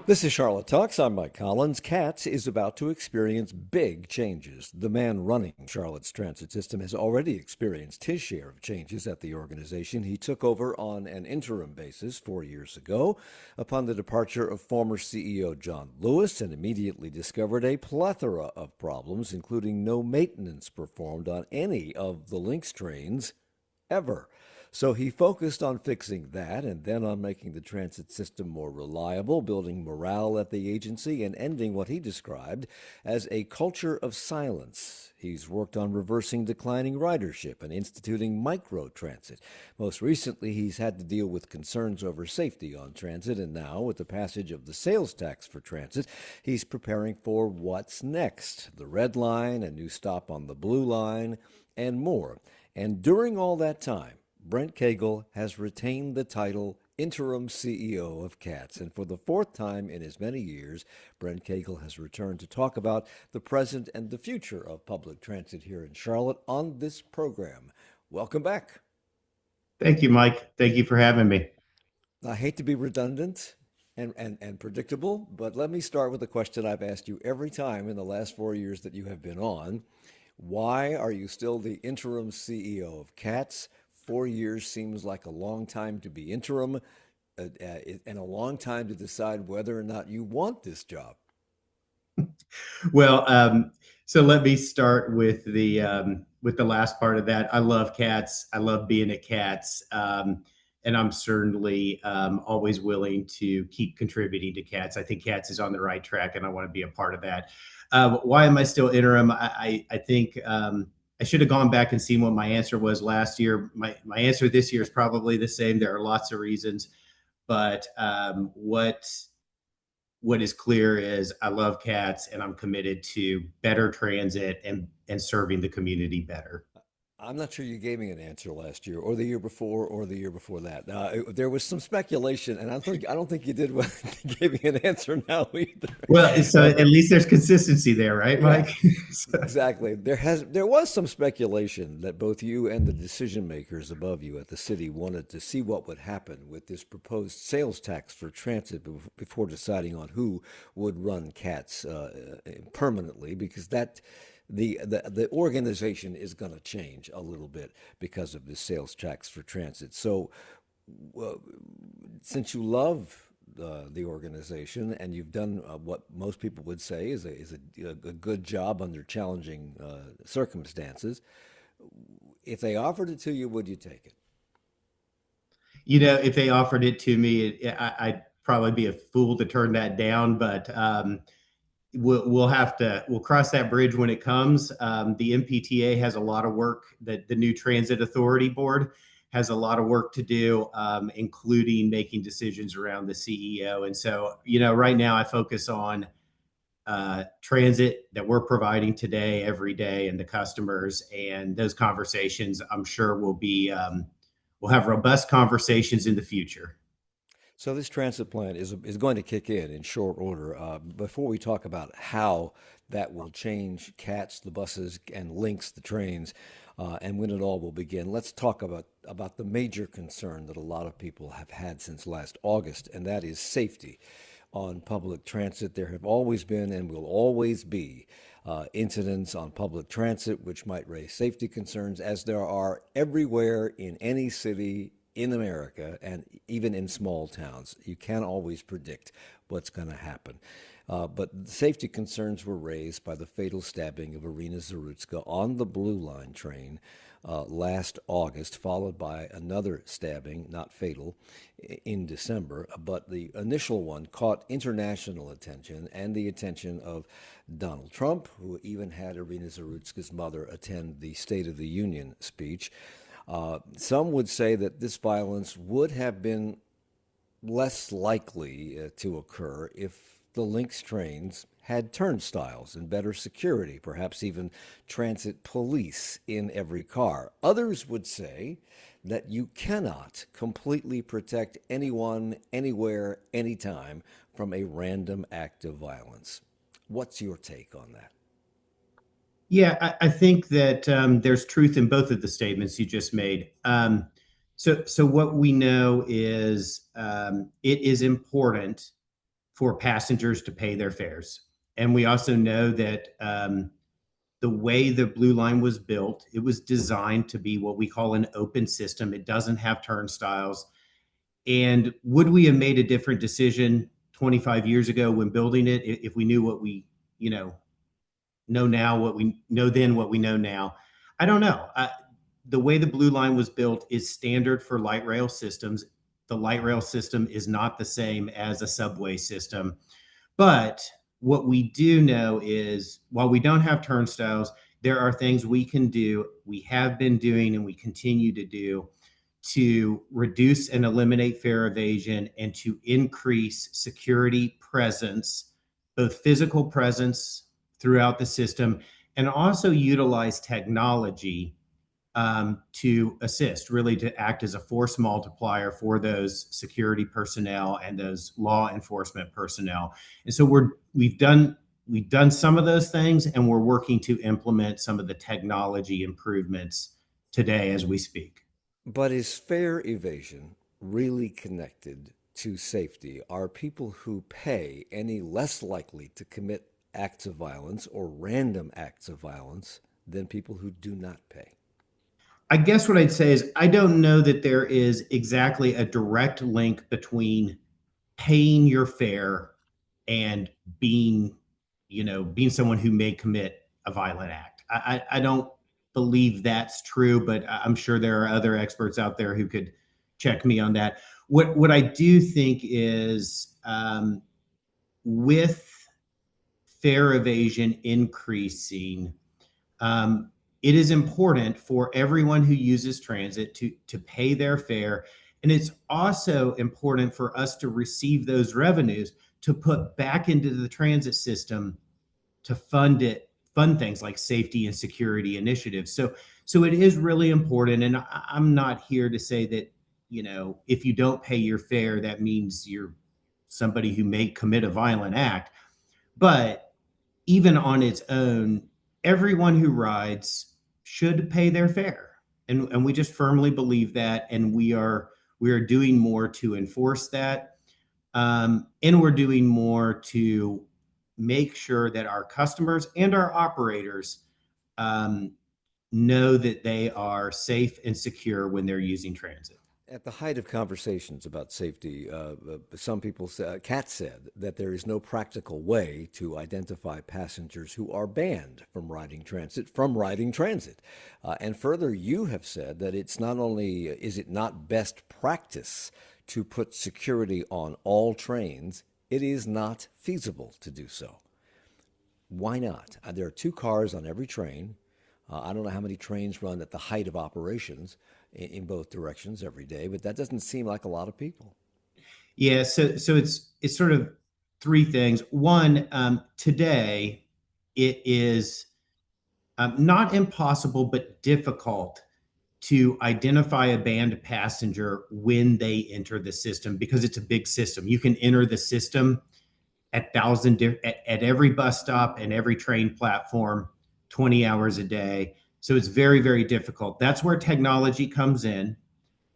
This is Charlotte Talks. I'm Mike Collins. CATS is about to experience big changes. The man running Charlotte's transit system has already experienced his share of changes at the organization. He took over on an interim basis 4 years ago upon the departure of former CEO John Lewis and immediately discovered a plethora of problems, including no maintenance performed on any of the Lynx trains ever. So he focused on fixing that and then on making the transit system more reliable, building morale at the agency, and ending what he described as a culture of silence. He's worked on reversing declining ridership and instituting microtransit. Most recently, he's had to deal with concerns over safety on transit, and now, with the passage of the sales tax for transit, he's preparing for what's next: the red line, a new stop on the blue line, and more. And during all that time, Brent Cagle has retained the title interim CEO of CATS. And for the fourth time in as many years, Brent Cagle has returned to talk about the present and the future of public transit here in Charlotte on this program. Welcome back. Thank you, Mike. Thank you for having me. I hate to be redundant and predictable, but let me start with a question I've asked you every time in the last 4 years that you have been on. Why are you still the interim CEO of CATS? 4 years seems like a long time to be interim and a long time to decide whether or not you want this job. Well, so let me start with the last part of that. I love cats. I love being at cats, and I'm certainly always willing to keep contributing to cats. I think cats is on the right track, and I want to be a part of that. Why am I still interim? I think I should have gone back and seen what my answer was last year. My answer this year is probably the same. There are lots of reasons, but what is clear is I love cats and I'm committed to better transit and serving the community better. I'm not sure you gave me an answer last year, or the year before, or the year before that. There was some speculation, and I don't think you did well, gave me an answer now either. Well, so Uh, at least there's consistency there, right, yeah, Mike? So, exactly. There was some speculation that both you and the decision makers above you at the city wanted to see what would happen with this proposed sales tax for transit before deciding on who would run CATS permanently, because the organization is going to change a little bit because of this sales tax for transit. So, uh, since you love the organization and you've done what most people would say is a good job under challenging circumstances, if they offered it to you, would you take it? if they offered it to me, I'd probably be a fool to turn that down, but we'll cross that bridge when it comes. The MPTA has a lot of work that the new Transit Authority Board has a lot of work to do, including making decisions around the CEO. And so, right now I focus on transit that we're providing today, every day, and the customers. And those conversations, I'm sure, we'll have robust conversations in the future. So this transit plan is going to kick in short order. Before we talk about how that will change CATS, the buses, and links, the trains, and when it all will begin, let's talk about the major concern that a lot of people have had since last August, and that is safety on public transit. There have always been and will always be incidents on public transit which might raise safety concerns, as there are everywhere in any city in America and even in small towns. You can't always predict what's going to happen. But safety concerns were raised by the fatal stabbing of Irina Zarutska on the Blue Line train last August, followed by another stabbing, not fatal, in December. But the initial one caught international attention and the attention of Donald Trump, who even had Irina Zarutska's mother attend the State of the Union speech. Some would say that this violence would have been less likely to occur if the Lynx trains had turnstiles and better security, perhaps even transit police in every car. Others would say that you cannot completely protect anyone, anywhere, anytime from a random act of violence. What's your take on that? Yeah, I think that there's truth in both of the statements you just made. So what we know is it is important for passengers to pay their fares. And we also know that the way the Blue Line was built, it was designed to be what we call an open system. It doesn't have turnstiles. And would we have made a different decision 25 years ago when building it if we knew what we, you know now, what we know then, what we know now? I don't know. The way the Blue Line was built is standard for light rail systems. The light rail system is not the same as a subway system. But what we do know is while we don't have turnstiles, there are things we can do, we have been doing, and we continue to do to reduce and eliminate fare evasion and to increase security presence, both physical presence throughout the system, and also utilize technology to assist, really to act as a force multiplier for those security personnel and those law enforcement personnel. And so we've done some of those things, and we're working to implement some of the technology improvements today as we speak. But is fare evasion really connected to safety? Are people who pay any less likely to commit acts of violence or random acts of violence than people who do not pay? I guess what I'd say is I don't know that there is exactly a direct link between paying your fare and being, being someone who may commit a violent act. I don't believe that's true, but I'm sure there are other experts out there who could check me on that. What I do think is with fare evasion increasing, it is important for everyone who uses transit to pay their fare. And it's also important for us to receive those revenues to put back into the transit system to fund things like safety and security initiatives. So it is really important. And I'm not here to say that, if you don't pay your fare, that means you're somebody who may commit a violent act. But even on its own, everyone who rides should pay their fare. And we just firmly believe that. And we are doing more to enforce that. And we're doing more to make sure that our customers and our operators um, know that they are safe and secure when they're using transit. At the height of conversations about safety, some people said, CATS said that there is no practical way to identify passengers who are banned from riding transit and further, you have said that it's not only is it not best practice to put security on all trains, it is not feasible to do so. Why not? There are two cars on every train. I don't know how many trains run at the height of operations in both directions every day, but that doesn't seem like a lot of people. Yeah, so it's sort of three things. One, today it is not impossible but difficult to identify a banned passenger when they enter the system because it's a big system. You can enter the system at every bus stop and every train platform 20 hours a day. So it's very, very difficult. That's where technology comes in.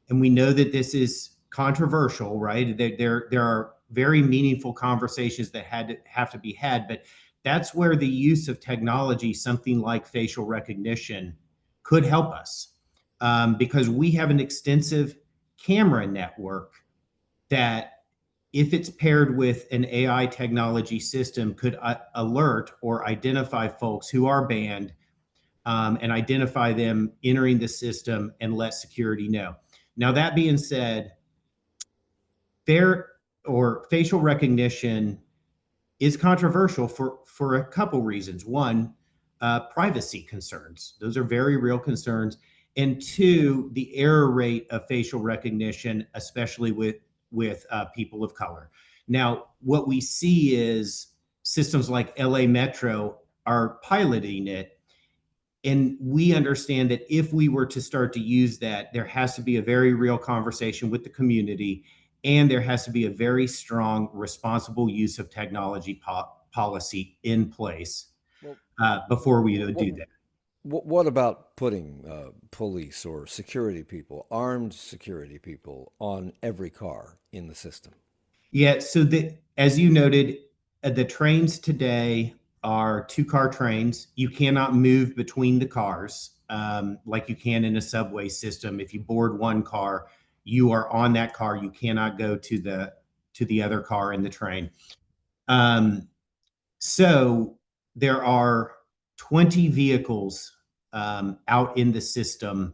And we know that this is controversial, right? There are very meaningful conversations that have to be had, but that's where the use of technology, something like facial recognition, could help us because we have an extensive camera network that, if it's paired with an AI technology system, could alert or identify folks who are banned and identify them entering the system and let security know. Now, that being said, fair or facial recognition is controversial for a couple reasons. One, privacy concerns; those are very real concerns. And two, the error rate of facial recognition, especially with people of color. Now, what we see is systems like LA Metro are piloting it, and we understand that if we were to start to use that, there has to be a very real conversation with the community, and there has to be a very strong, responsible use of technology policy in place Well, before we what, do that. what about putting police or security people, armed security people, on every car in the system? Yeah, so as you noted, the trains today are two-car trains. You cannot move between the cars like you can in a subway system. If you board one car, you are on that car. You cannot go to the other car in the train. So there are 20 vehicles out in the system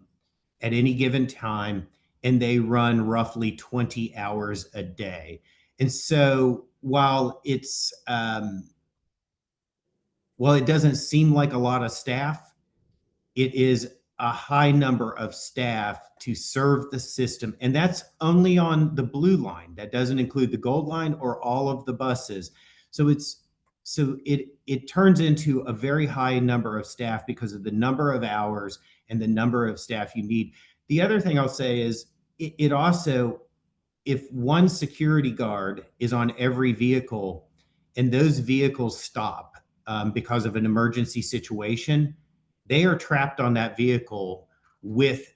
at any given time, and they run roughly 20 hours a day. And so while it doesn't seem like a lot of staff, it is a high number of staff to serve the system. And that's only on the blue line. That doesn't include the gold line or all of the buses. So it turns into a very high number of staff because of the number of hours and the number of staff you need. The other thing I'll say is it also, if one security guard is on every vehicle and those vehicles stop because of an emergency situation, they are trapped on that vehicle with,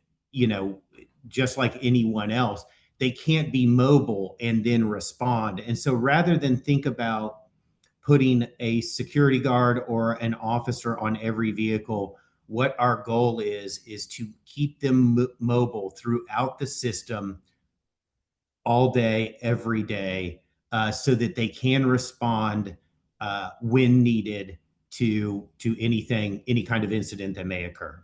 just like anyone else. They can't be mobile and then respond. And so rather than think about putting a security guard or an officer on every vehicle, what our goal is to keep them mobile throughout the system all day, every day, so that they can respond when needed to anything, any kind of incident that may occur.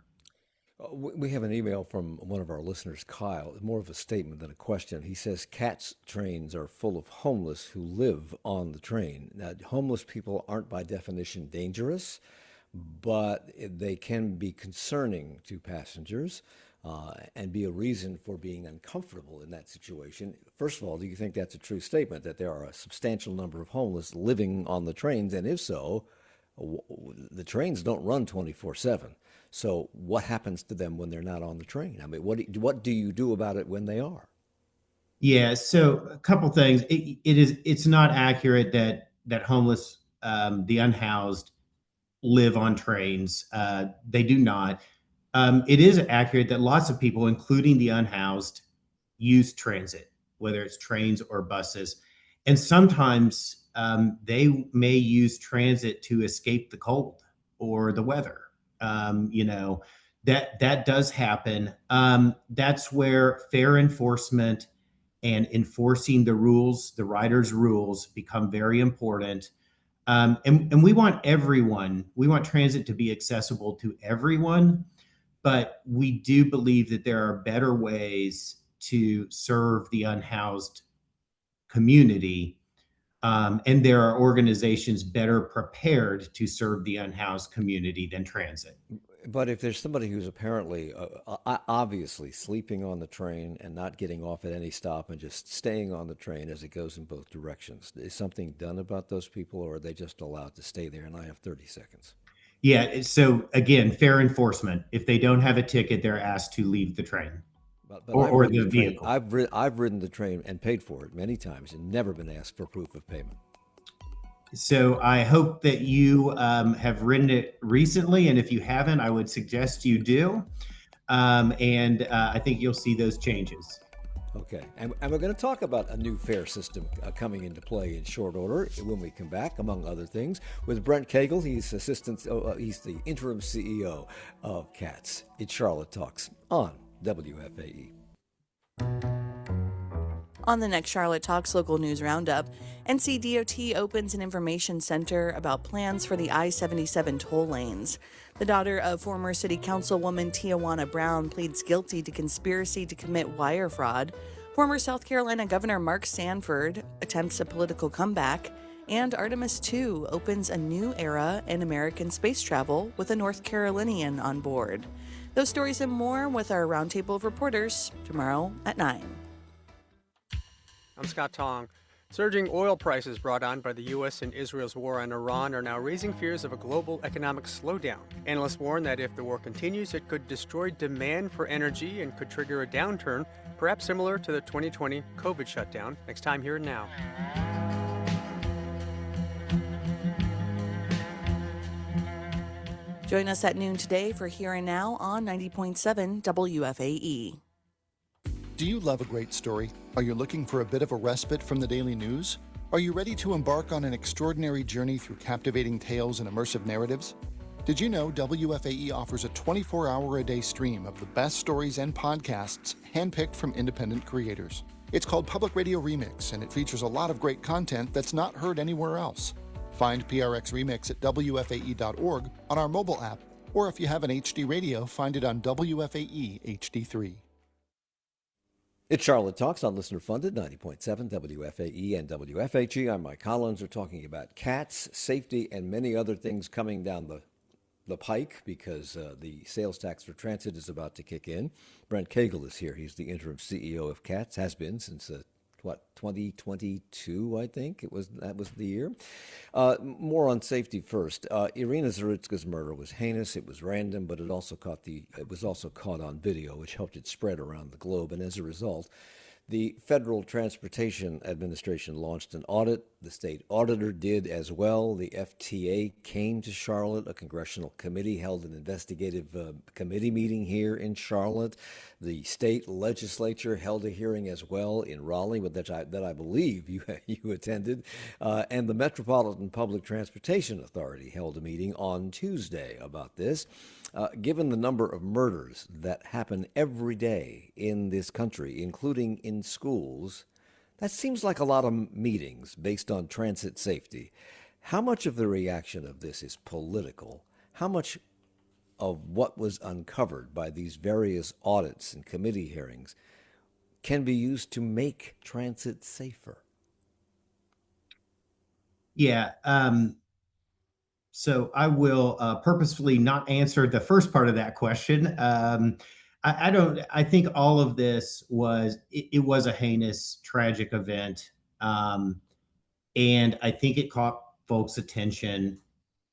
We have an email from one of our listeners, Kyle, more of a statement than a question. He says CATS trains are full of homeless who live on the train. Now, homeless people aren't by definition dangerous, but they can be concerning to passengers and be a reason for being uncomfortable in that situation. First of all, do you think that's a true statement, that there are a substantial number of homeless living on the trains? And if so, the trains don't run 24/7. So what happens to them when they're not on the train? I mean, what do you do about it when they are? Yeah, so a couple things. It's not accurate that homeless, the unhoused, live on trains. They do not. It is accurate that lots of people, including the unhoused, use transit, whether it's trains or buses. And sometimes they may use transit to escape the cold or the weather. That does happen. That's where fair enforcement and enforcing the rules, the rider's rules, become very important. And we want transit to be accessible to everyone, but we do believe that there are better ways to serve the unhoused community. And there are organizations better prepared to serve the unhoused community than transit. But if there's somebody who's apparently, obviously sleeping on the train and not getting off at any stop and just staying on the train as it goes in both directions, is something done about those people, or are they just allowed to stay there? And I have 30 seconds. Yeah. So again, fair enforcement. If they don't have a ticket, they're asked to leave the train But I've or ridden the the train. vehicle. I've ridden the train and paid for it many times and never been asked for proof of payment. So I hope that you have ridden it recently, and if you haven't, I would suggest you do. And I think you'll see those changes. Okay, and we're going to talk about a new fare system coming into play in short order when we come back, among other things, with Brent Cagle. He's he's the interim CEO of CATS. It's Charlotte Talks on WFAE. On the next Charlotte Talks local news roundup, NCDOT opens an information center about plans for the I-77 toll lanes. The daughter of former City Councilwoman Tijuana Brown pleads guilty to conspiracy to commit wire fraud. Former South Carolina Governor Mark Sanford attempts a political comeback. And Artemis II opens a new era in American space travel with a North Carolinian on board. Those stories and more with our roundtable of reporters tomorrow at 9. I'm Scott Tong. Surging oil prices brought on by the U.S. and Israel's war on Iran are now raising fears of a global economic slowdown. Analysts warn that if the war continues, it could destroy demand for energy and could trigger a downturn, perhaps similar to the 2020 COVID shutdown. Next time, Here and Now. Join us at noon today for Here and Now on 90.7 WFAE. Do you love a great story? Are you looking for a bit of a respite from the daily news? Are you ready to embark on an extraordinary journey through captivating tales and immersive narratives? Did you know WFAE offers a 24-hour-a-day stream of the best stories and podcasts handpicked from independent creators? It's called Public Radio Remix, and it features a lot of great content that's not heard anywhere else. Find PRX Remix at WFAE.org on our mobile app, or if you have an HD radio, find it on WFAE HD3. It's Charlotte Talks on Listener Funded, 90.7 WFAE and WFHE. I'm Mike Collins. We're talking about cats, safety, and many other things coming down the pike because the sales tax for transit is about to kick in. Brent Cagle is here. He's the interim CEO of CATS, has been since 2022, I think that was the year. More on safety first. Irina Zaritska's murder was heinous. It was random, but it was also caught on video, which helped it spread around the globe. And as a result, the Federal Transportation Administration launched an audit. The state auditor did as well. The FTA came to Charlotte. A congressional committee held an investigative committee meeting here in Charlotte. The state legislature held a hearing as well in Raleigh, that I believe you attended. And the Metropolitan Public Transportation Authority held a meeting on Tuesday about this. Given the number of murders that happen every day in this country, including in schools, that seems like a lot of meetings based on transit safety. How much of the reaction of this is political? How much of what was uncovered by these various audits and committee hearings can be used to make transit safer? Yeah. So I will purposefully not answer the first part of that question. I think all of this was a heinous, tragic event. And I think it caught folks' attention.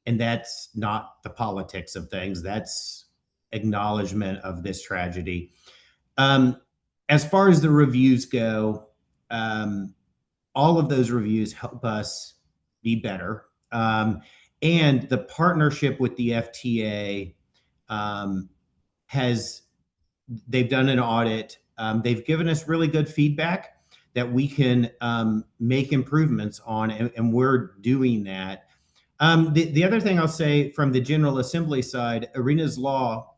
And that's not the politics of things. That's acknowledgement of this tragedy. As far as the reviews go, all of those reviews help us be better. And the partnership with the FTA they've done an audit. They've given us really good feedback that we can make improvements on, and we're doing that. The other thing I'll say from the General Assembly side, Irina's Law,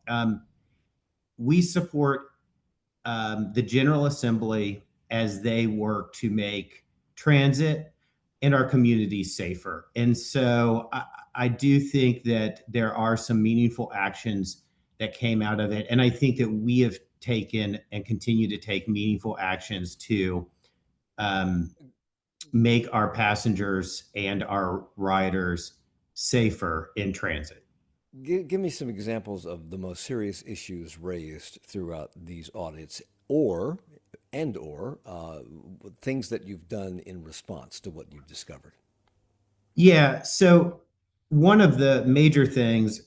we support the General Assembly as they work to make transit and our communities safer. And so I do think that there are some meaningful actions that came out of it. And I think that we have taken and continue to take meaningful actions to make our passengers and our riders safer in transit. Give me some examples of the most serious issues raised throughout these audits, or things that you've done in response to what you've discovered. Yeah. So one of the major things,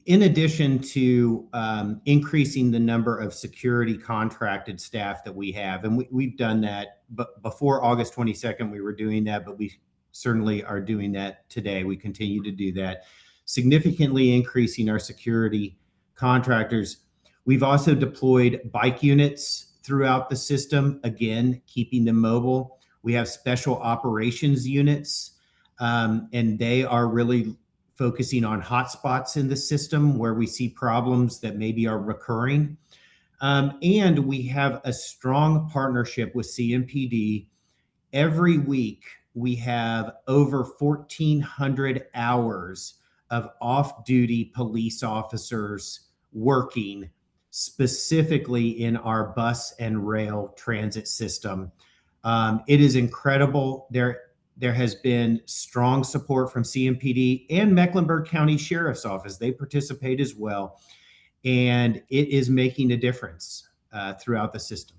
in addition to increasing the number of security contracted staff that we have, and we've done that, but before August 22nd, we were doing that, but we certainly are doing that today. We continue to do that, significantly increasing our security contractors. We've also deployed bike units throughout the system, again, keeping them mobile. We have special operations units, and they are really focusing on hotspots in the system where we see problems that maybe are recurring. And we have a strong partnership with CMPD. Every week, we have over 1,400 hours of off-duty police officers working specifically in our bus and rail transit system. It is incredible. There has been strong support from CMPD and Mecklenburg County Sheriff's Office. They participate as well. And it is making a difference throughout the system.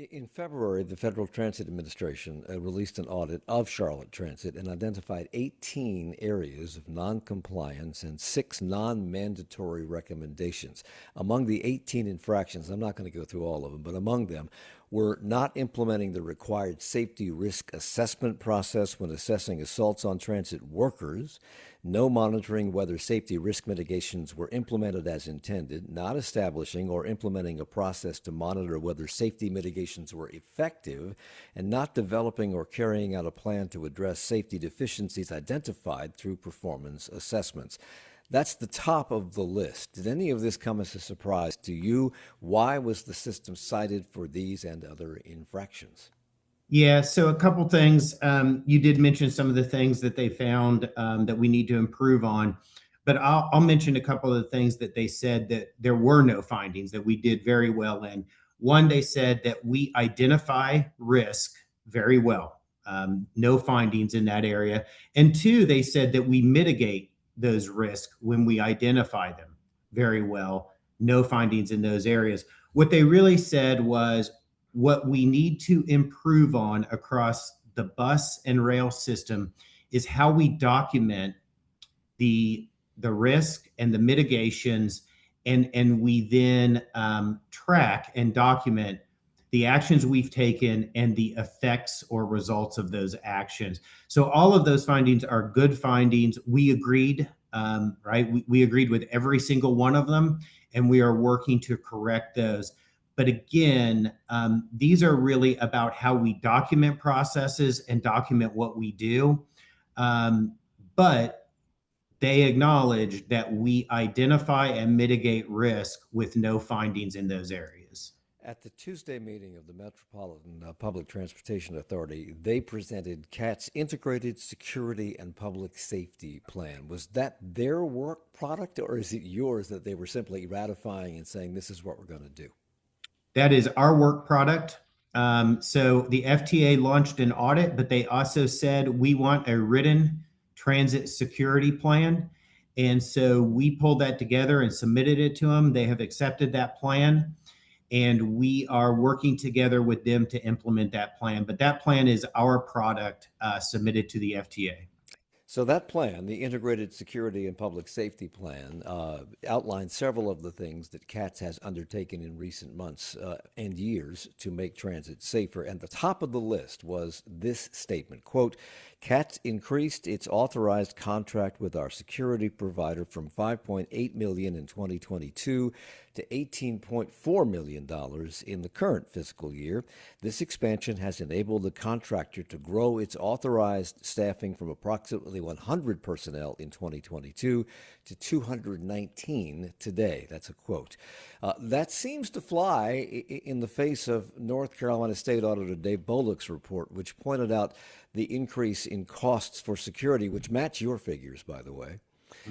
In February, the Federal Transit Administration released an audit of Charlotte Transit and identified 18 areas of noncompliance and 6 non-mandatory recommendations. Among the 18 infractions, I'm not going to go through all of them, but among them We're not implementing the required safety risk assessment process when assessing assaults on transit workers, no monitoring whether safety risk mitigations were implemented as intended, not establishing or implementing a process to monitor whether safety mitigations were effective, and not developing or carrying out a plan to address safety deficiencies identified through performance assessments. That's the top of the list. Did any of this come as a surprise to you? Why was the system cited for these and other infractions? Yeah, so a couple things. You did mention some of the things that they found that we need to improve on, but I'll mention a couple of the things that they said that there were no findings that we did very well in. One, they said that we identify risk very well, no findings in that area. And two, they said that we mitigate those risks when we identify them very well, no findings in those areas. What they really said was, what we need to improve on across the bus and rail system is how we document the risk and the mitigations, and we then track and document the actions we've taken and the effects or results of those actions. So all of those findings are good findings. We agreed, right? We agreed with every single one of them, and we are working to correct those. But again, these are really about how we document processes and document what we do. But they acknowledge that we identify and mitigate risk with no findings in those areas. At the Tuesday meeting of the Metropolitan Public Transportation Authority, they presented CATS Integrated Security and Public Safety Plan. Was that their work product, or is it yours that they were simply ratifying and saying, this is what we're going to do? That is our work product. So the FTA launched an audit, but they also said we want a written transit security plan. And so we pulled that together and submitted it to them. They have accepted that plan, and we are working together with them to implement that plan. But that plan is our product submitted to the FTA. So that plan, the Integrated Security and Public Safety Plan, outlines several of the things that CATS has undertaken in recent months and years to make transit safer. And the top of the list was this statement, quote, CATS increased its authorized contract with our security provider from $5.8 million in 2022 to $18.4 million in the current fiscal year. This expansion has enabled the contractor to grow its authorized staffing from approximately 100 personnel in 2022 to 219 today. That's a quote. That seems to fly in the face of North Carolina State Auditor Dave Bullock's report, which pointed out the increase in costs for security, which match your figures, by the way,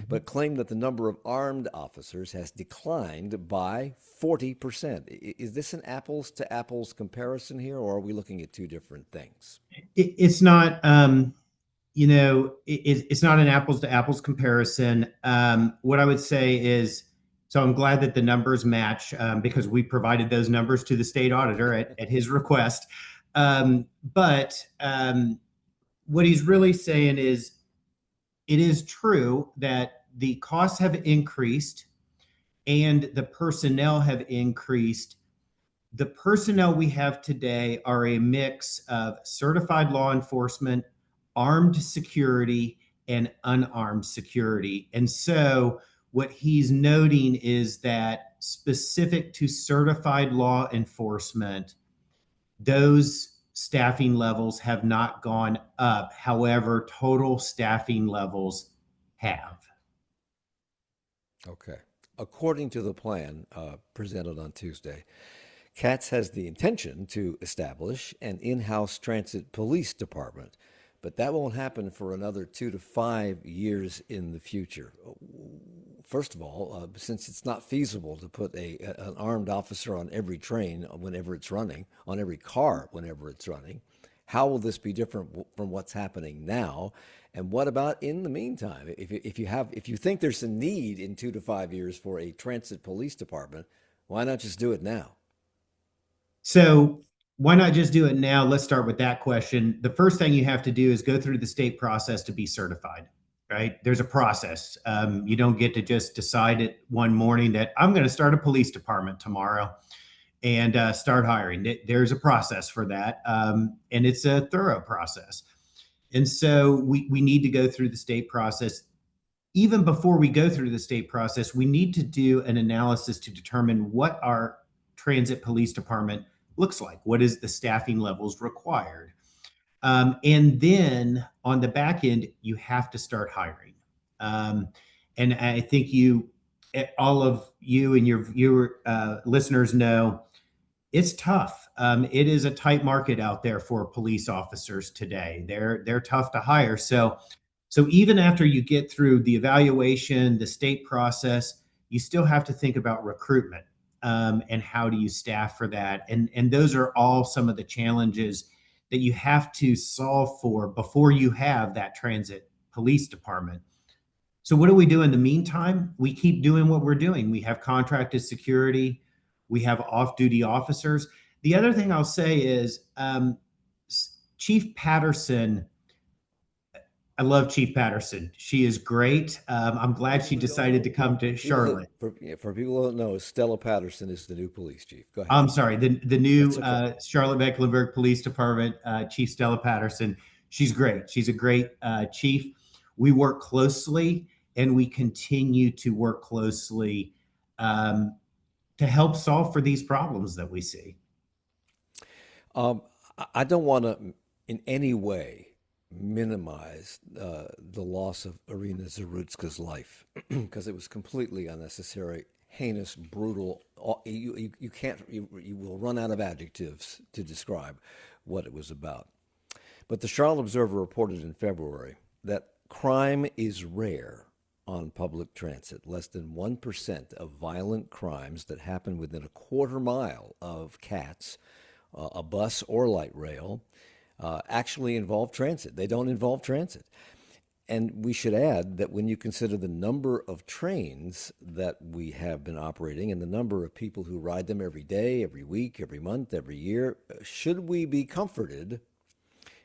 but claimed that the number of armed officers has declined by 40%. Is this an apples to apples comparison here, or are we looking at two different things? It's not, it's not an apples to apples comparison. What I would say is, so I'm glad that the numbers match because we provided those numbers to the state auditor at his request. But what he's really saying is, it is true that the costs have increased and the personnel have increased. The personnel we have today are a mix of certified law enforcement, armed security, and unarmed security. And so what he's noting is that specific to certified law enforcement, those staffing levels have not gone up. However, total staffing levels have. Okay. According to the plan presented on Tuesday, CATS has the intention to establish an in-house transit police department, but that won't happen for another 2 to 5 years in the future. First of all, since it's not feasible to put an armed officer on every train whenever it's running, on every car whenever it's running, how will this be different from what's happening now? And what about in the meantime? If you think there's a need in 2 to 5 years for a transit police department, why not just do it now? So why not just do it now? Let's start with that question. The first thing you have to do is go through the state process to be certified, right? There's a process. You don't get to just decide it one morning that I'm going to start a police department tomorrow. and start hiring. There's a process for that, and it's a thorough process. And so we need to go through the state process. Even before we go through the state process, we need to do an analysis to determine what our transit police department looks like. What is the staffing levels required? And then on the back end, you have to start hiring. And I think all of you and your listeners know it's tough. It is a tight market out there for police officers today. They're tough to hire. So even after you get through the evaluation, the state process, you still have to think about recruitment, and how do you staff for that. And those are all some of the challenges that you have to solve for before you have that transit police department. So what do we do in the meantime? We keep doing what we're doing. We have contracted security. We have off-duty officers. The other thing I'll say is Chief Patterson. I love Chief Patterson. She is great. I'm glad she decided to come to Charlotte. For people who don't know, Stella Patterson is the new police chief. Go ahead. I'm sorry, the new okay. Charlotte-Mecklenburg Police Department Chief Stella Patterson. She's great. She's a great chief. We work closely, and we continue to work closely to help solve for these problems that we see. I don't want to in any way minimize the loss of Irina Zarutska's life because it was completely unnecessary, heinous, brutal. You can't, you will run out of adjectives to describe what it was about. But the Charlotte Observer reported in February that crime is rare on public transit. Less than 1% of violent crimes that happen within a quarter mile of CATS, a bus or light rail, actually involve transit. They don't involve transit. And we should add that when you consider the number of trains that we have been operating and the number of people who ride them every day, every week, every month, every year, should we be comforted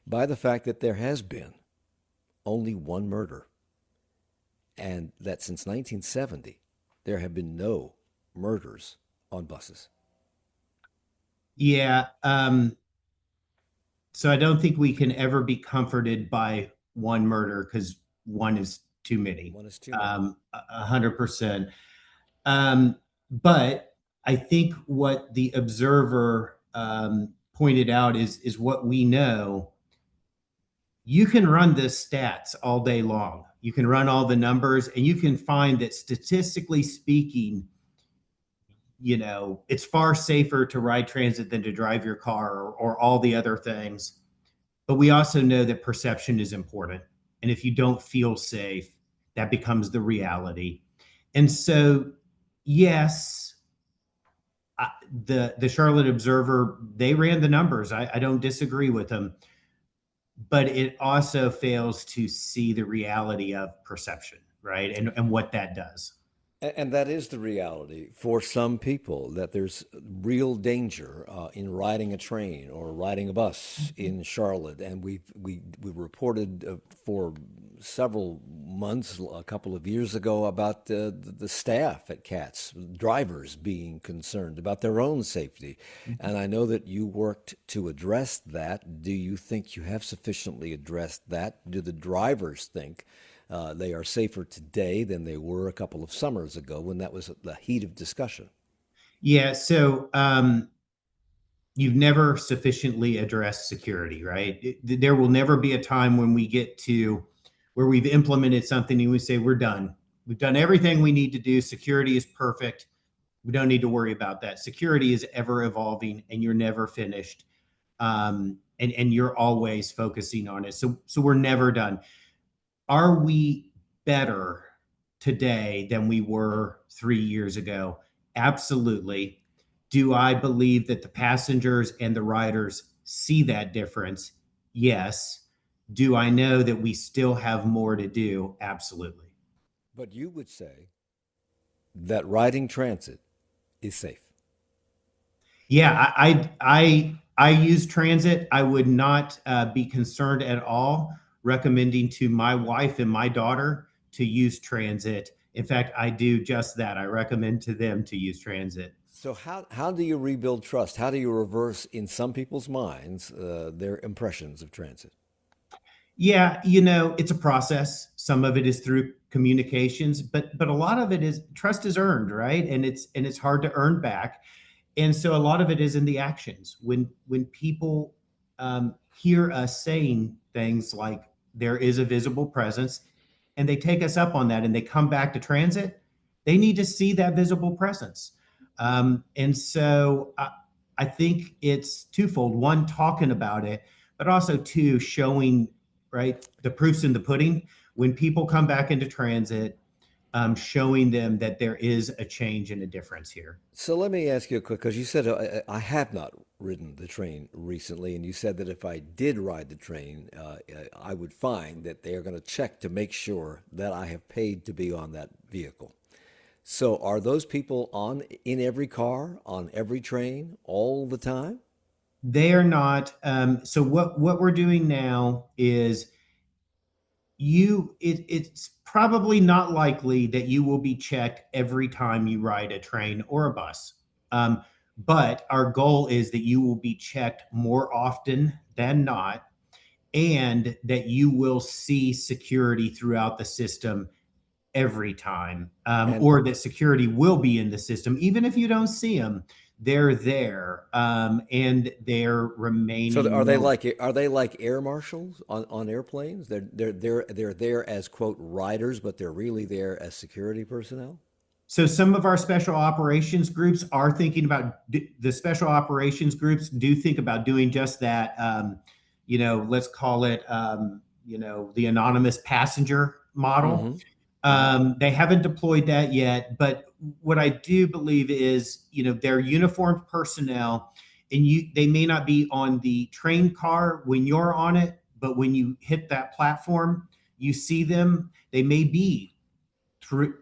by the fact that there has been only one murder? And that since 1970, there have been no murders on buses. Yeah. So I don't think we can ever be comforted by one murder because one is too many. One is too many. 100%. But I think what the Observer pointed out is what we know. You can run the stats all day long. You can run all the numbers, and you can find that statistically speaking, it's far safer to ride transit than to drive your car or all the other things. But we also know that perception is important. And if you don't feel safe, that becomes the reality. And so, yes, the Charlotte Observer, they ran the numbers. I don't disagree with them. But it also fails to see the reality of perception, right? And what that does. And that is the reality for some people, that there's real danger in riding a train or riding a bus in Charlotte. And we reported for several months, a couple of years ago, about the staff at CATS, drivers being concerned about their own safety. And I know that you worked to address that. Do you think you have sufficiently addressed that? Do the drivers think they are safer today than they were a couple of summers ago when that was the heat of discussion? Yeah, so you've never sufficiently addressed security, right? There will never be a time when we get to where we've implemented something and we say, we're done. We've done everything we need to do. Security is perfect. We don't need to worry about that. Security is ever evolving, and you're never finished. And you're always focusing on it. So we're never done. Are we better today than we were 3 years ago? Absolutely. Do I believe that the passengers and the riders see that difference? Yes. Do I know that we still have more to do? Absolutely. But you would say that riding transit is safe. Yeah, I use transit. I would not be concerned at all recommending to my wife and my daughter to use transit. In fact, I do just that. I recommend to them to use transit. So how do you rebuild trust? How do you reverse, in some people's minds, their impressions of transit? Yeah, it's a process. Some of it is through communications, but a lot of it is trust is earned, right? And it's hard to earn back. And so a lot of it is in the actions. When people hear us saying things like there is a visible presence, and they take us up on that, and they come back to transit, they need to see that visible presence. And so I think it's twofold: one, talking about it, but also two, showing, right, the proof's in the pudding. When people come back into transit, showing them that there is a change and a difference here. So let me ask you a quick, because you said I have not ridden the train recently, and you said that if I did ride the train, I would find that they are going to check to make sure that I have paid to be on that vehicle. So are those people in every car, on every train, all the time? They are not. So what we're doing now is it's probably not likely that you will be checked every time you ride a train or a bus. But our goal is that you will be checked more often than not, and that you will see security throughout the system every time, And or that security will be in the system, even if you don't see them. They're there, and they're so remaining. are they like air marshals on airplanes? They're there as quote riders, but they're really there as security personnel. So some of our special operations groups are thinking about the special operations groups do think about doing just that. Let's call it, the anonymous passenger model. Mm-hmm. They haven't deployed that yet, but what I do believe is, they're uniformed personnel, and they may not be on the train car when you're on it, but when you hit that platform, you see them. They may be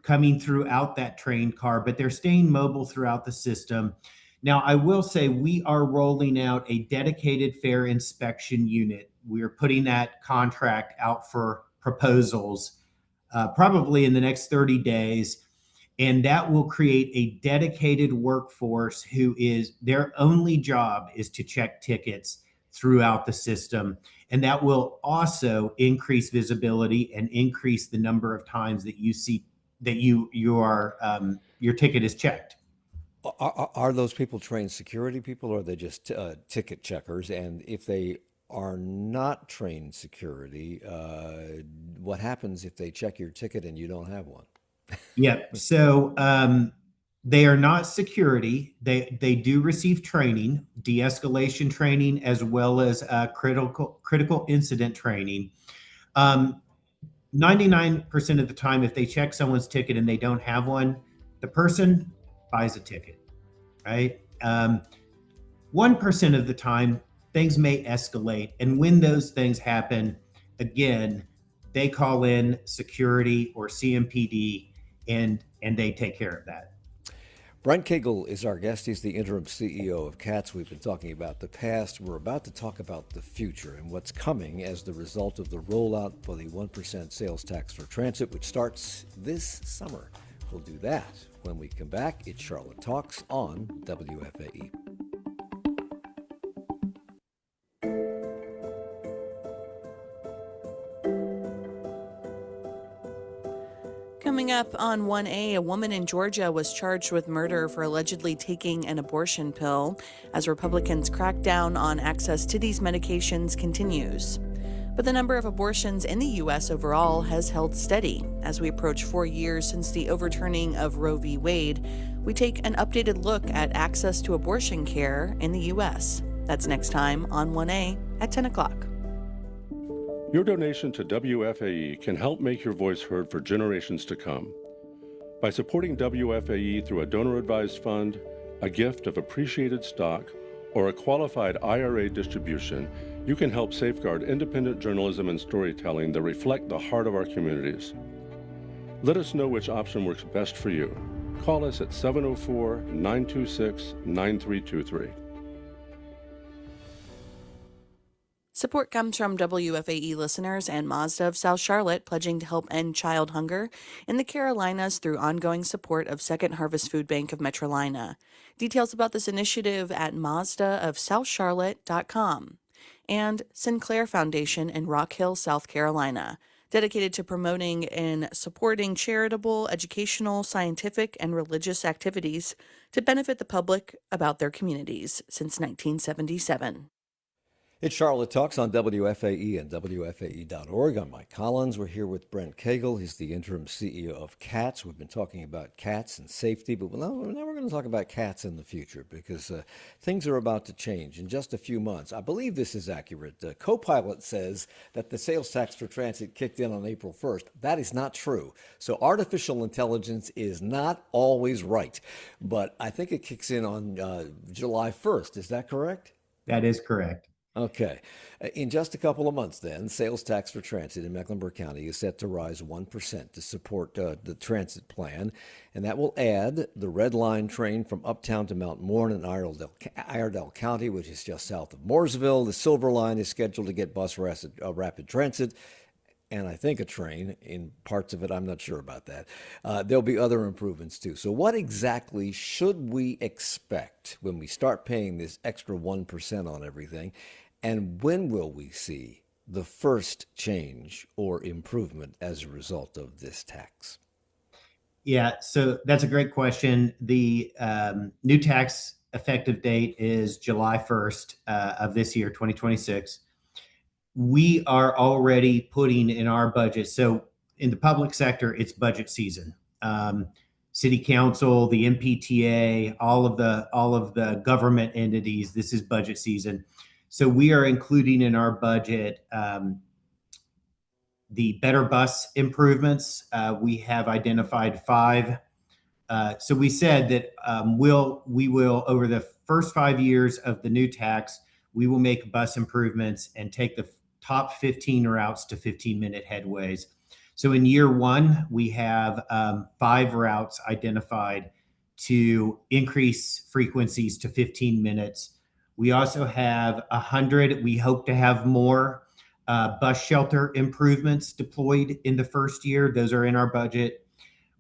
coming throughout that train car, but they're staying mobile throughout the system. Now, I will say we are rolling out a dedicated fare inspection unit. We are putting that contract out for proposals probably in the next 30 days. And that will create a dedicated workforce who is their only job is to check tickets throughout the system. And that will also increase visibility and increase the number of times that you see that your ticket is checked. Are those people trained security people, or are they just ticket checkers? And if they are not trained security, what happens if they check your ticket and you don't have one? Yep. So they are not security. They do receive training, de-escalation training, as well as critical incident training. 99% of the time, if they check someone's ticket and they don't have one, the person buys a ticket, right? 1% of the time, things may escalate. And when those things happen, again, they call in security or CMPD, and they take care of that. Brent Cagle is our guest. He's the interim CEO of CATS. We've been talking about the past. We're about to talk about the future and what's coming as the result of the rollout for the 1% sales tax for transit, which starts this summer. We'll do that when we come back. It's Charlotte Talks on WFAE. Coming up on 1A, a woman in Georgia was charged with murder for allegedly taking an abortion pill as Republicans crack down on access to these medications continues. But the number of abortions in the U.S. overall has held steady. As we approach 4 years since the overturning of Roe v. Wade, we take an updated look at access to abortion care in the U.S. That's next time on 1A at 10 o'clock. Your donation to WFAE can help make your voice heard for generations to come. By supporting WFAE through a donor-advised fund, a gift of appreciated stock, or a qualified IRA distribution, you can help safeguard independent journalism and storytelling that reflect the heart of our communities. Let us know which option works best for you. Call us at 704-926-9323. Support comes from WFAE listeners and Mazda of South Charlotte, pledging to help end child hunger in the Carolinas through ongoing support of Second Harvest Food Bank of Metrolina. Details about this initiative at mazdaofsouthcharlotte.com. And Sinclair Foundation in Rock Hill, South Carolina, dedicated to promoting and supporting charitable, educational, scientific, and religious activities to benefit the public about their communities since 1977. It's Charlotte Talks on WFAE and WFAE.org. I'm Mike Collins. We're here with Brent Cagle. He's the interim CEO of CATS. We've been talking about CATS and safety, but now we're going to talk about CATS in the future because things are about to change in just a few months. I believe this is accurate. Copilot says that the sales tax for transit kicked in on April 1st. That is not true. So artificial intelligence is not always right, but I think it kicks in on July 1st. Is that correct? That is correct. Okay. In just a couple of months, then, sales tax for transit in Mecklenburg County is set to rise 1% to support the transit plan, and that will add the Red Line train from Uptown to Mount Morn in Iredell County, which is just south of Mooresville. The Silver Line is scheduled to get bus rapid transit, and I think a train in parts of it. I'm not sure about that. There'll be other improvements too. So what exactly should we expect when we start paying this extra 1% on everything? And when will we see the first change or improvement as a result of this tax? Yeah, so that's a great question. The new tax effective date is July 1st of this year, 2026. We are already putting in our budget. So in the public sector, it's budget season. City council, the MPTA, all of the government entities, this is budget season. So we are including in our budget the better bus improvements. We have identified 5. So we said that we will over the first 5 years of the new tax, we will make bus improvements and take the top 15 routes to 15-minute headways. So in year 1, we have 5 routes identified to increase frequencies to 15 minutes. We also have 100. We hope to have more bus shelter improvements deployed in the first year. Those are in our budget.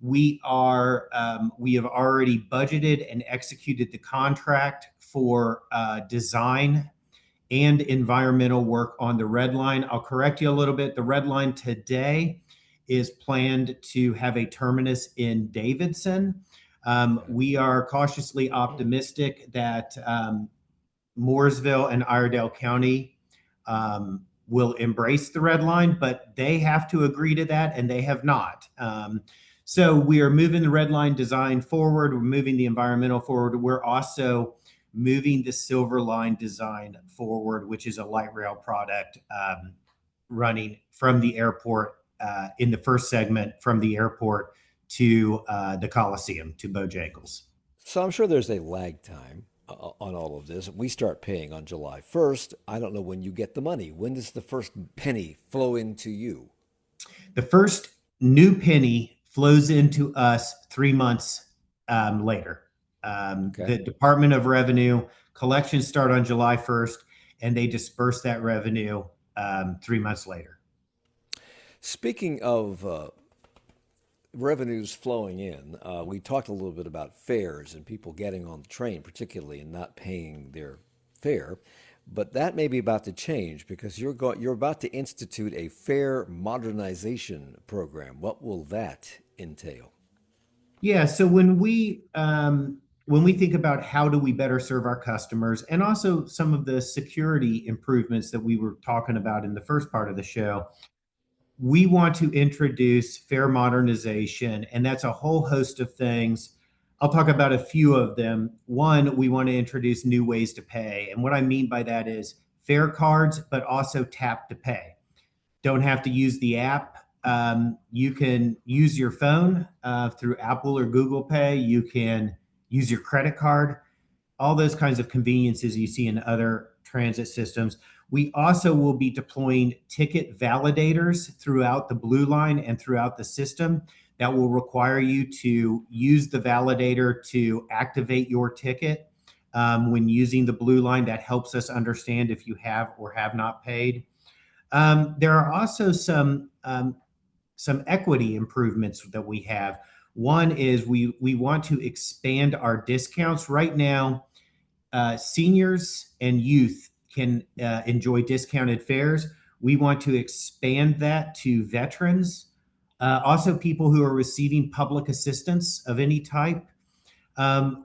We have already budgeted and executed the contract for design and environmental work on the Red Line. I'll correct you a little bit. The Red Line today is planned to have a terminus in Davidson. We are cautiously optimistic that Mooresville and Iredell County will embrace the Red Line, but they have to agree to that, and they have not. So we are moving the Red Line design forward. We're moving the environmental forward. We're also moving the Silver Line design forward, which is a light rail product running from the airport in the first segment from the airport to the Coliseum, to Bojangles. So I'm sure there's a lag time on all of this. We start paying on July 1st. I don't know when you get the money. When does the first penny flow into you? The first new penny flows into us 3 months later. The Department of Revenue collections start on July 1st, and they disperse that revenue 3 months later. Speaking of revenues flowing in, we talked a little bit about fares and people getting on the train, particularly, and not paying their fare. But that may be about to change because you're about to institute a fare modernization program. What will that entail? Yeah, so when we think about how do we better serve our customers, and also some of the security improvements that we were talking about in the first part of the show, we want to introduce fare modernization, and that's a whole host of things. I'll talk about a few of them. One, we want to introduce new ways to pay. And what I mean by that is fare cards, but also tap to pay. Don't have to use the app. You can use your phone through Apple or Google Pay. You can use your credit card, all those kinds of conveniences you see in other transit systems. We also will be deploying ticket validators throughout the Blue Line and throughout the system that will require you to use the validator to activate your ticket. when using the Blue Line. That helps us understand if you have or have not paid. There are also some equity improvements that we have. One is we want to expand our discounts. Right now, seniors and youth can enjoy discounted fares. We want to expand that to veterans, also people who are receiving public assistance of any type.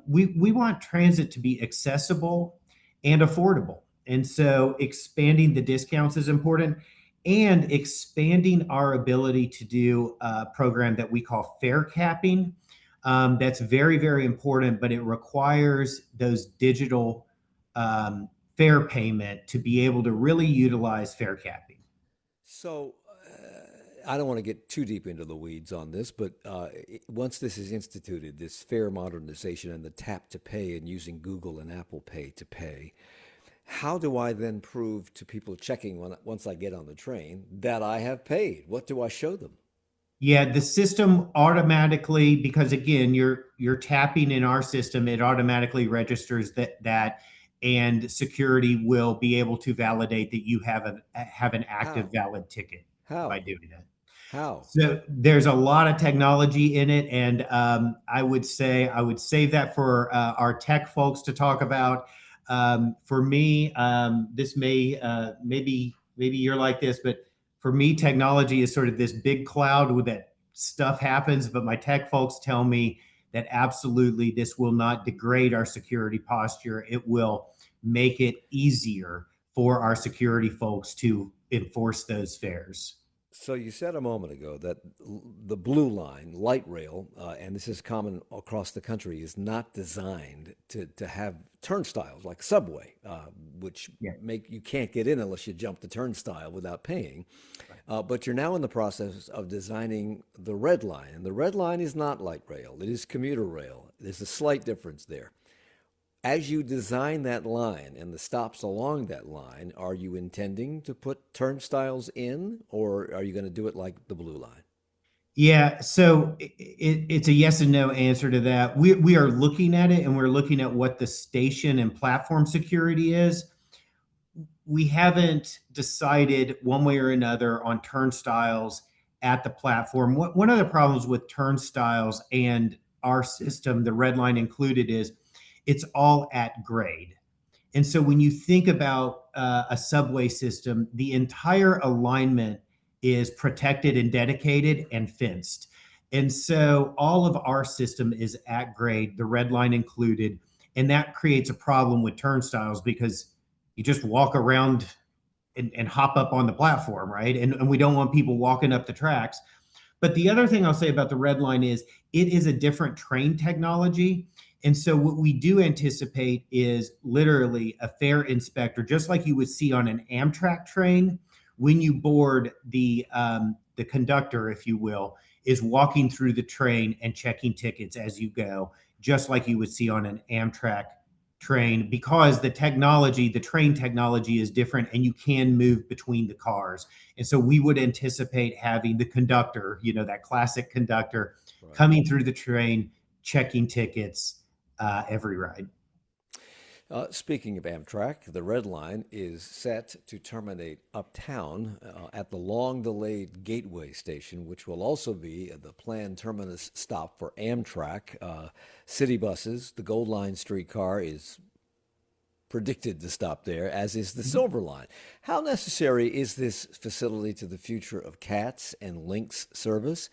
We want transit to be accessible and affordable. And so expanding the discounts is important, and expanding our ability to do a program that we call fare capping. That's very, very important, but it requires those digital fare payment to be able to really utilize fare capping. So I don't want to get too deep into the weeds on this, but once this is instituted, this fare modernization and the tap to pay and using Google and Apple Pay to pay, how do I then prove to people checking once I get on the train that I have paid? What do I show them? Yeah, the system automatically, because again, you're tapping in our system, it automatically registers that, and security will be able to validate that you have an active How? valid ticket by How? doing that. How? So there's a lot of technology in it, and I would say I would save that for our tech folks to talk about. For me, this may maybe you're like this, but for me, technology is sort of this big cloud with that stuff happens. But my tech folks tell me that absolutely this will not degrade our security posture. It will make it easier for our security folks to enforce those fares. So you said a moment ago that the Blue Line, light rail, and this is common across the country, is not designed to have turnstiles like subway, which Yeah. make you can't get in unless you jump the turnstile without paying. But you're now in the process of designing the Red Line, and the Red Line is not light rail; it is commuter rail. There's a slight difference there. As you design that line and the stops along that line, are you intending to put turnstiles in, or are you going to do it like the Blue Line? Yeah, so it's a yes and no answer to that. We are looking at it, and we're looking at what the station and platform security is. We haven't decided one way or another on turnstiles at the platform. One of the problems with turnstiles and our system, the red line included, is it's all at grade. And so when you think about a subway system, the entire alignment is protected and dedicated and fenced. And so all of our system is at grade, the red line included. And that creates a problem with turnstiles because you just walk around and hop up on the platform, right? And we don't want people walking up the tracks. But the other thing I'll say about the red line is it is a different train technology. And so what we do anticipate is literally a fare inspector, just like you would see on an Amtrak train. When you board, the conductor, if you will, is walking through the train and checking tickets as you go, just like you would see on an Amtrak train, because the technology, the train technology is different and you can move between the cars. And so we would anticipate having the conductor, that classic conductor, Right. coming through the train, checking tickets every ride. Speaking of Amtrak, the Red Line is set to terminate uptown at the long-delayed Gateway station, which will also be the planned terminus stop for Amtrak. City buses, the Gold Line streetcar is predicted to stop there, as is the Silver Line. How necessary is this facility to the future of CATS and Lynx service?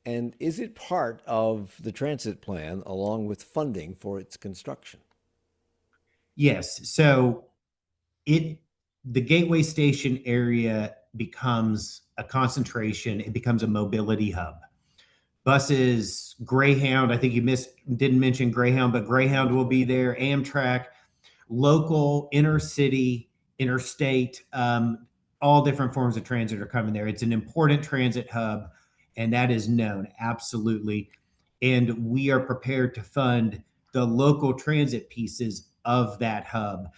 And is it part of the transit plan along with funding for its construction? Yes. So the Gateway Station area becomes a concentration. It becomes a mobility hub. Buses, Greyhound. I think you didn't mention Greyhound, but Greyhound will be there. Amtrak, local, intercity, interstate, all different forms of transit are coming there. It's an important transit hub, and that is known absolutely. And we are prepared to fund the local transit pieces of that hub.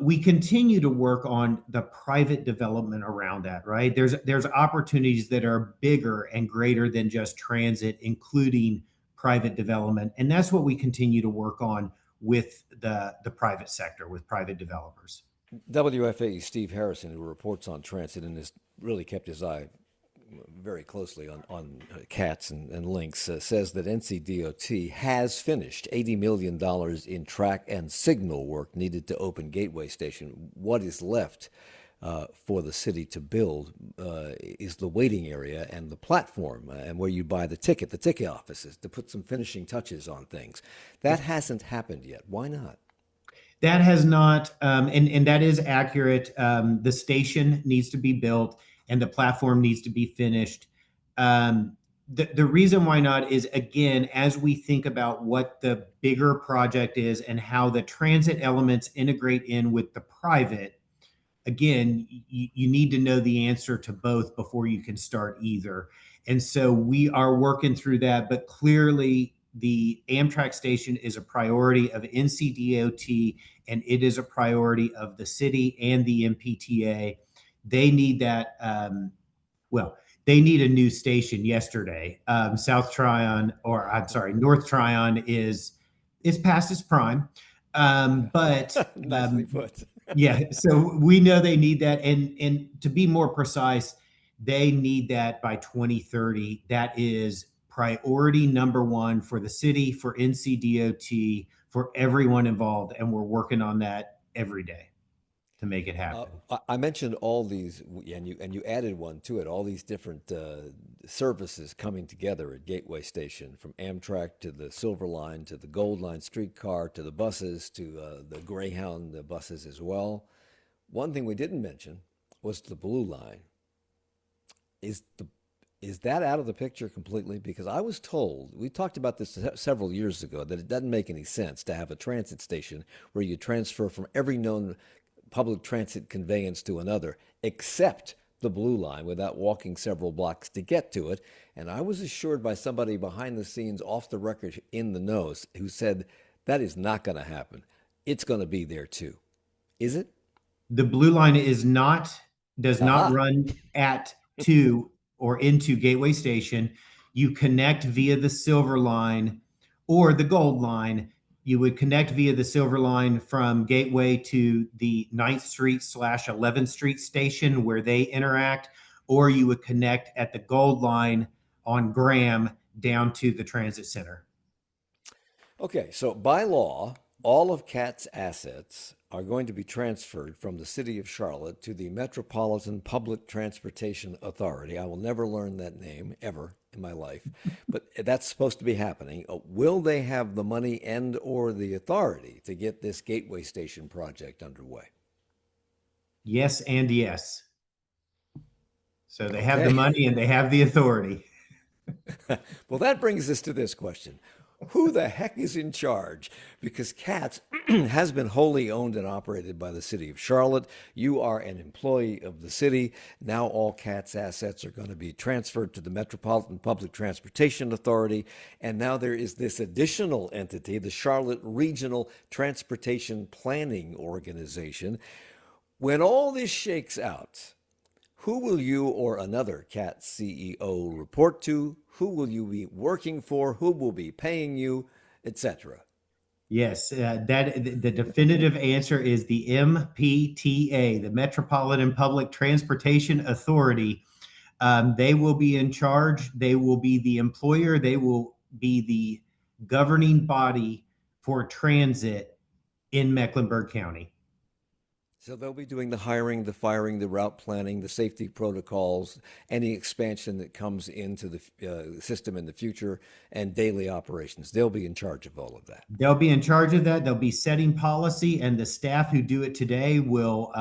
We continue to work on the private development around that, right? There's opportunities that are bigger and greater than just transit, including private development. And that's what we continue to work on with the private sector, with private developers. WFAE Steve Harrison, who reports on transit and has really kept his eye very closely on CATS and links, says that NCDOT has finished $80 million in track and signal work needed to open Gateway Station. What is left for the city to build is the waiting area and the platform and where you buy the ticket offices, to put some finishing touches on things. That hasn't happened yet. Why not? That has not, and that is accurate. The station needs to be built and the platform needs to be finished. The reason why not is, again, as we think about what the bigger project is and how the transit elements integrate in with the private, again, you need to know the answer to both before you can start either. And so we are working through that, but clearly the Amtrak station is a priority of NCDOT, and it is a priority of the city and the MPTA. They need that. They need a new station yesterday. North Tryon is past its prime. Nicely put. Yeah, so we know they need that, and to be more precise, they need that by 2030. That is priority number one for the city, for NCDOT, for everyone involved, and we're working on that every day to make it happen. I mentioned all these, and you added one to it. All these different services coming together at Gateway Station, from Amtrak to the Silver Line to the Gold Line streetcar to the buses to the Greyhound buses as well. One thing we didn't mention was the Blue Line. Is that out of the picture completely? Because I was told, we talked about this several years ago, that it doesn't make any sense to have a transit station where you transfer from every known public transit conveyance to another, except the Blue Line, without walking several blocks to get to it. And I was assured by somebody behind the scenes, off the record, in the know, who said that is not going to happen. It's going to be there too. Is it? The Blue Line does not run to or into Gateway Station. You connect via the Silver Line or the Gold Line. You would connect via the Silver Line from Gateway to the 9th Street / 11th Street station where they interact, or you would connect at the Gold Line on Graham down to the transit center. Okay, so by law, all of CAT's assets are going to be transferred from the city of Charlotte to the Metropolitan Public Transportation Authority. I will never learn that name ever in my life, but that's supposed to be happening. Will they have the money and or the authority to get this Gateway Station project underway? Yes and yes. So they have the money and they have the authority. Well, that brings us to this question. Who the heck is in charge? Because CATS has been wholly owned and operated by the city of Charlotte. You are an employee of the city. Now all CATS assets are going to be transferred to the Metropolitan Public Transportation Authority. And now there is this additional entity, the Charlotte Regional Transportation Planning Organization. When all this shakes out, who will you or another CATS CEO report to? Who will you be working for? Who will be paying you, etc.? Yes, the definitive answer is the MPTA, the Metropolitan Public Transportation Authority. They will be in charge. They will be the employer. They will be the governing body for transit in Mecklenburg County. So they'll be doing the hiring, the firing, the route planning, the safety protocols, any expansion that comes into the system in the future, and daily operations. They'll be in charge of all of that. They'll be in charge of that. They'll be setting policy, and the staff who do it today will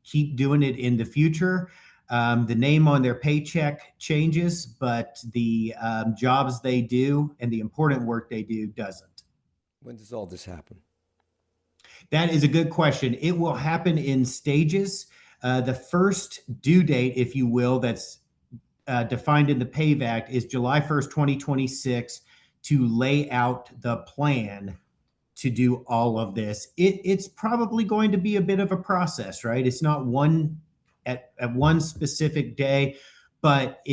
keep doing it in the future. The name on their paycheck changes, but the jobs they do and the important work they do doesn't. When does all this happen? That is a good question. It will happen in stages. The first due date, if you will, that's defined in the PAVE Act is July 1st, 2026, to lay out the plan to do all of this. It's probably going to be a bit of a process, right? It's not one at one specific day, but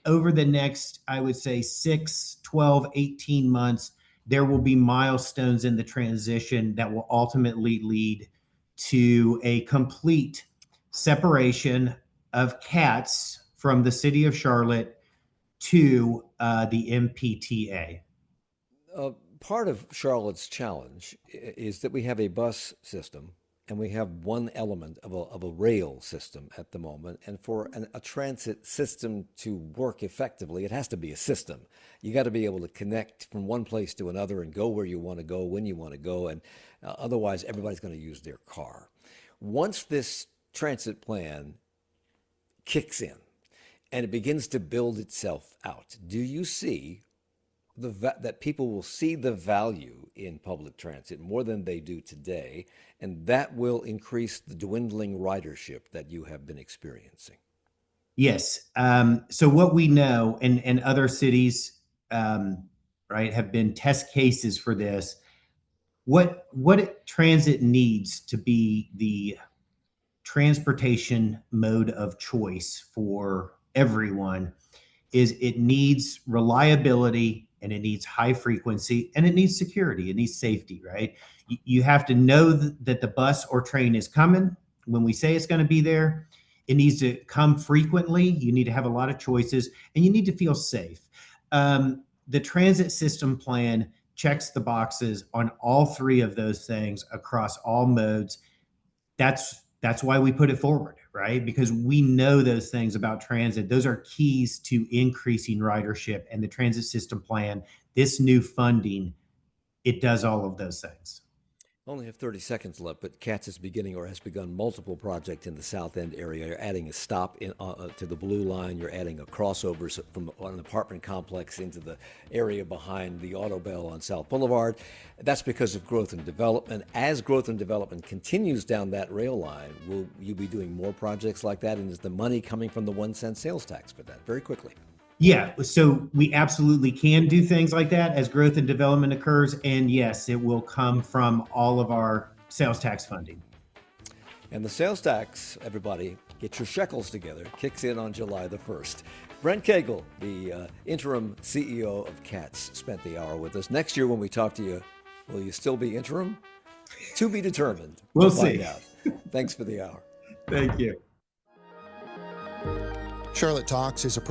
over the next, I would say 6, 12, 18 months, there will be milestones in the transition that will ultimately lead to a complete separation of CATS from the city of Charlotte to the MPTA. Part of Charlotte's challenge is that we have a bus system and we have one element of a rail system at the moment. And for a transit system to work effectively, it has to be a system. You got to be able to connect from one place to another and go where you want to go, when you want to go. And otherwise, everybody's going to use their car. Once this transit plan kicks in and it begins to build itself out, do you see that people will see the value in public transit more than they do today, and that will increase the dwindling ridership that you have been experiencing? Yes. So what we know, and other cities, right, have been test cases for this. What transit needs to be the transportation mode of choice for everyone is it needs reliability, and it needs high frequency, and it needs security, it needs safety, right? You have to know that the bus or train is coming when we say it's going to be there. It needs to come frequently. You need to have a lot of choices, and you need to feel safe. The transit system plan checks the boxes on all three of those things across all modes. That's why we put it forward, right? Because we know those things about transit. Those are keys to increasing ridership, and the transit system plan, this new funding, it does all of those things. Only have 30 seconds left, but CATS is beginning or has begun multiple projects in the South End area. You're adding a stop to the Blue Line. You're adding a crossover from an apartment complex into the area behind the Auto Bell on South Boulevard. That's because of growth and development. As growth and development continues down that rail line, will you be doing more projects like that? And is the money coming from the 1-cent sales tax for that? Very quickly. Yeah, so we absolutely can do things like that as growth and development occurs. And yes, it will come from all of our sales tax funding. And the sales tax, everybody, get your shekels together, kicks in on July the 1st. Brent Cagle, the interim CEO of CATS, spent the hour with us. Next year when we talk to you, will you still be interim? To be determined. We'll find see. out. Thanks for the hour. Thank you. Charlotte Talks is a